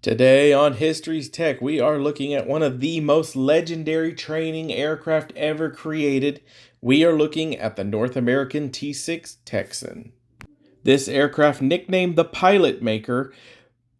Today on History's Tech, we are looking at one of the most legendary training aircraft ever created. We are looking at the North American T-6 Texan. This aircraft, nicknamed the Pilot Maker,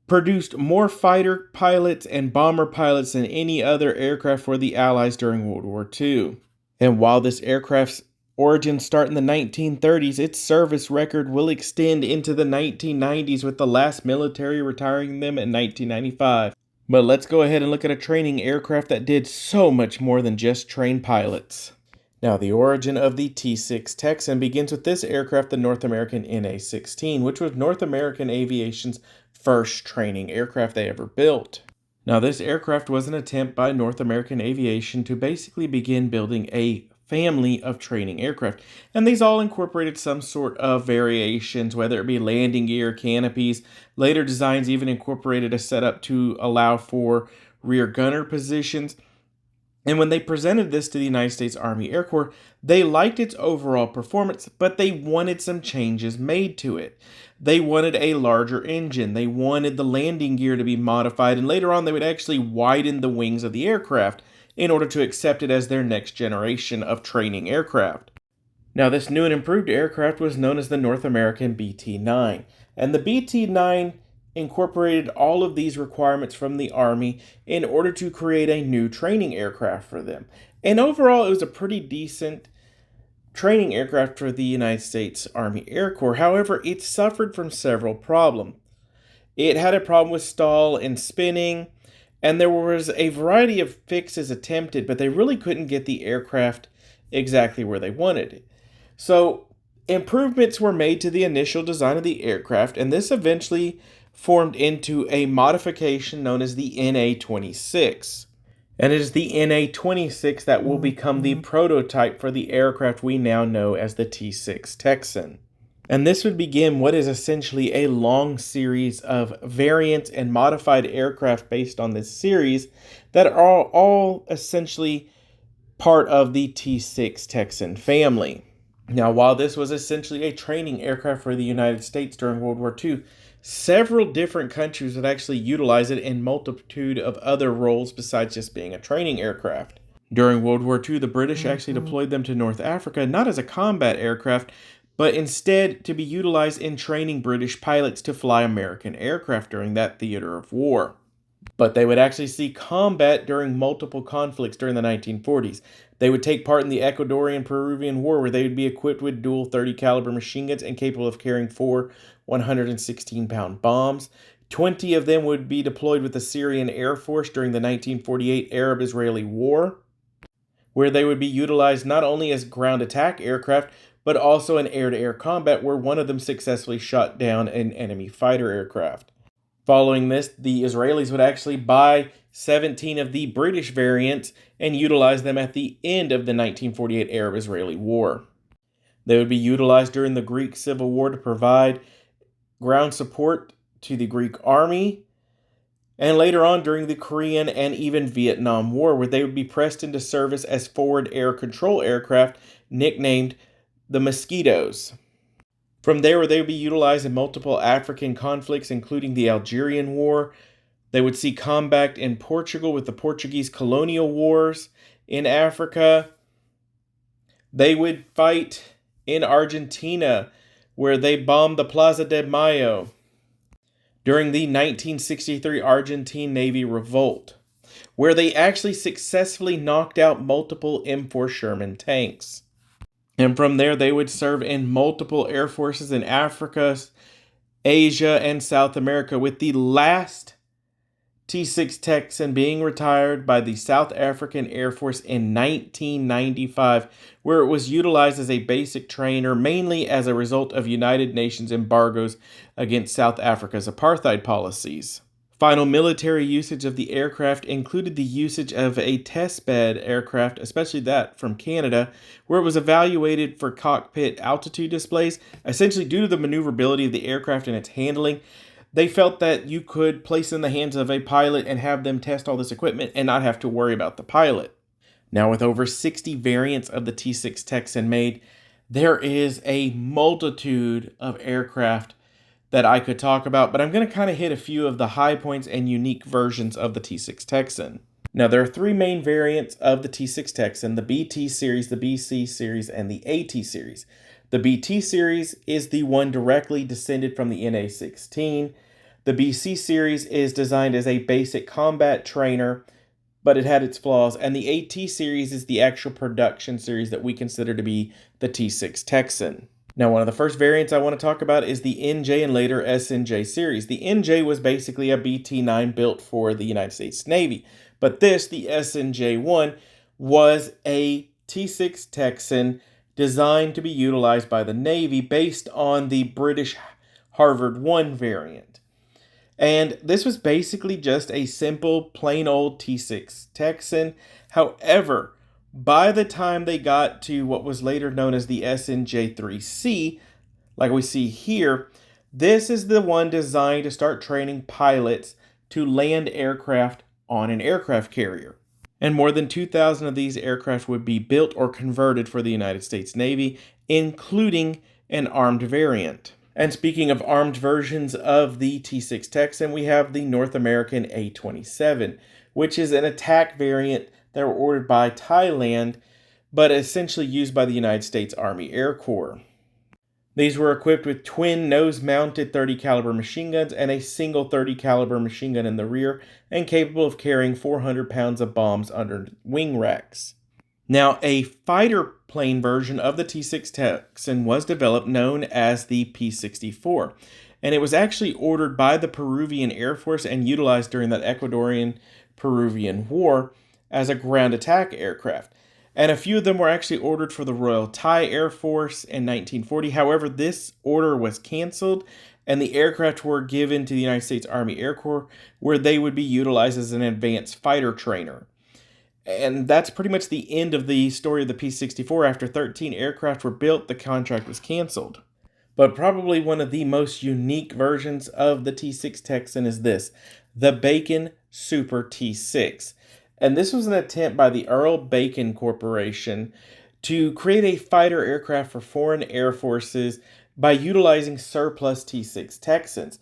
produced more fighter pilots and bomber pilots than any other aircraft for the Allies during World War II. And while this aircraft's origins start in the 1930s, its service record will extend into the 1990s, with the last military retiring them in 1995. But let's go ahead and look at a training aircraft that did so much more than just train pilots. Now, the origin of the T-6 Texan begins with this aircraft, the North American NA-16, which was North American Aviation's first training aircraft they ever built. Now, this aircraft was an attempt by North American Aviation to basically begin building a family of training aircraft, and these all incorporated some sort of variations, whether it be landing gear, canopies. Later designs even incorporated a setup to allow for rear gunner positions. And when they presented this to the United States Army Air Corps, they liked its overall performance, but they wanted some changes made to it. They wanted a larger engine. They wanted the landing gear to be modified, and later on they would actually widen the wings of the aircraft in order to accept it as their next generation of training aircraft. Now, this new and improved aircraft was known as the North American BT-9, and the BT-9 incorporated all of these requirements from the Army in order to create a new training aircraft for them. And overall, it was a pretty decent training aircraft for the United States Army Air Corps. However, it suffered from several problems. It had a problem with stall and spinning, and there was a variety of fixes attempted, but they really couldn't get the aircraft exactly where they wanted it. So improvements were made to the initial design of the aircraft, and this eventually formed into a modification known as the NA-26. And it is the NA-26 that will become the prototype for the aircraft we now know as the T-6 Texan. And this would begin what is essentially a long series of variants and modified aircraft based on this series that are all essentially part of the T-6 Texan family. Now, while this was essentially a training aircraft for the United States during World War II, several different countries would actually utilize it in multitude of other roles besides just being a training aircraft. During World War II, the British actually deployed them to North Africa, not as a combat aircraft, but instead to be utilized in training British pilots to fly American aircraft during that theater of war. But they would actually see combat during multiple conflicts during the 1940s. They would take part in the Ecuadorian-Peruvian War, where they would be equipped with dual 30 caliber machine guns and capable of carrying 4 116-pound bombs. 20 of them would be deployed with the Syrian Air Force during the 1948 Arab-Israeli War, where they would be utilized not only as ground attack aircraft, but also in air-to-air combat, where one of them successfully shot down an enemy fighter aircraft. Following this, the Israelis would actually buy 17 of the British variants and utilize them at the end of the 1948 Arab-Israeli War. They would be utilized during the Greek Civil War to provide ground support to the Greek army, and later on during the Korean and even Vietnam War, where they would be pressed into service as forward air control aircraft nicknamed the Mosquitoes. From there, they would be utilized in multiple African conflicts, including the Algerian War. They would see combat in Portugal with the Portuguese colonial wars in Africa. They would fight in Argentina, where they bombed the Plaza de Mayo during the 1963 Argentine Navy revolt, where they actually successfully knocked out multiple M4 Sherman tanks. And from there, they would serve in multiple air forces in Africa, Asia, and South America, with the last T-6 Texan being retired by the South African Air Force in 1995, where it was utilized as a basic trainer, mainly as a result of United Nations embargoes against South Africa's apartheid policies. Final military usage of the aircraft included the usage of a testbed aircraft, especially that from Canada, where it was evaluated for cockpit altitude displays. Essentially, due to the maneuverability of the aircraft and its handling, they felt that you could place it in the hands of a pilot and have them test all this equipment and not have to worry about the pilot. Now, with over 60 variants of the T-6 Texan made, there is a multitude of aircraft that I could talk about, but I'm going to kind of hit a few of the high points and unique versions of the T-6 Texan. Now, there are three main variants of the T-6 Texan: the BT series, the BC series, and the AT series. The BT series is the one directly descended from the NA-16. The BC series is designed as a basic combat trainer, but it had its flaws, and the AT series is the actual production series that we consider to be the T-6 Texan. Now, one of the first variants I want to talk about is the NJ and later SNJ series. The NJ was basically a BT-9 built for the United States Navy, but this, the SNJ-1, was a T-6 Texan designed to be utilized by the Navy based on the British Harvard 1 variant. And this was basically just a simple, plain old T-6 Texan. However, by the time they got to what was later known as the SNJ-3C, like we see here, this is the one designed to start training pilots to land aircraft on an aircraft carrier. And more than 2,000 of these aircraft would be built or converted for the United States Navy, including an armed variant. And speaking of armed versions of the T-6 Texan, we have the North American A-27, which is an attack variant that were ordered by Thailand, but essentially used by the United States Army Air Corps. These were equipped with twin nose-mounted 30 caliber machine guns and a single 30 caliber machine gun in the rear, and capable of carrying 400 pounds of bombs under wing racks. Now, a fighter plane version of the T-6 Texan was developed, known as the P-64, and it was actually ordered by the Peruvian Air Force and utilized during that Ecuadorian-Peruvian War as a ground attack aircraft. And a few of them were actually ordered for the Royal Thai Air Force in 1940. However, this order was canceled, and the aircraft were given to the United States Army Air Corps, where they would be utilized as an advanced fighter trainer. And that's pretty much the end of the story of the P-64. After 13 aircraft were built, the contract was canceled. But probably one of the most unique versions of the T-6 Texan is this, the Bacon Super T-6. And this was an attempt by the Earl Bacon Corporation to create a fighter aircraft for foreign air forces by utilizing surplus T-6 Texans.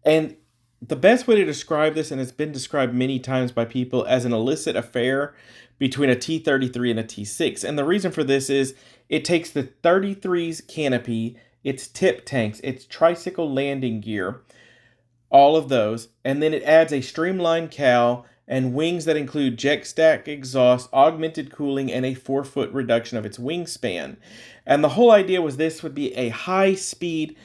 And the best way to describe this, and it's been described many times by people, as an illicit affair between a T-33 and a T-6. And the reason for this is it takes the 33's canopy, its tip tanks, its tricycle landing gear, all of those, and then it adds a streamlined cowl and wings that include jet stack exhaust, augmented cooling, and a 4-foot reduction of its wingspan. And the whole idea was this would be a high-speed,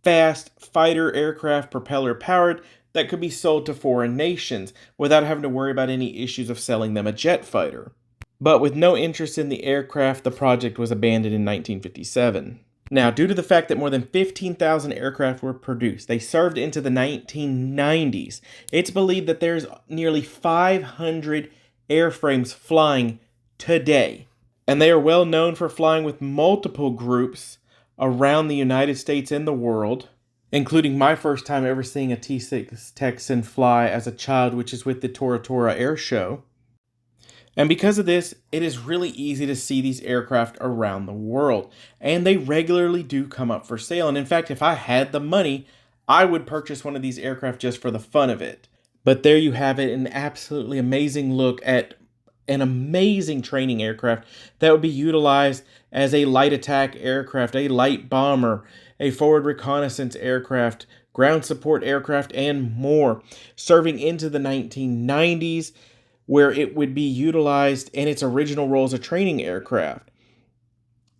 fast fighter aircraft, propeller powered, that could be sold to foreign nations without having to worry about any issues of selling them a jet fighter. But with no interest in the aircraft, the project was abandoned in 1957. Now, due to the fact that more than 15,000 aircraft were produced, they served into the 1990s, it's believed that there's nearly 500 airframes flying today. And they are well known for flying with multiple groups around the United States and the world, including my first time ever seeing a T-6 Texan fly as a child, which is with the Tora Tora Air Show. And because of this, it is really easy to see these aircraft around the world, and they regularly do come up for sale. And in fact, if I had the money, I would purchase one of these aircraft just for the fun of it. But there you have it, an absolutely amazing look at an amazing training aircraft that would be utilized as a light attack aircraft, a light bomber, a forward reconnaissance aircraft, ground support aircraft, and more, serving into the 1990s, where it would be utilized in its original role as a training aircraft.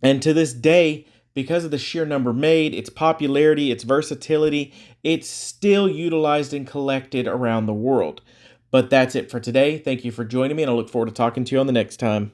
And to this day, because of the sheer number made, its popularity, its versatility, it's still utilized and collected around the world. But that's it for today. Thank you for joining me, and I look forward to talking to you on the next time.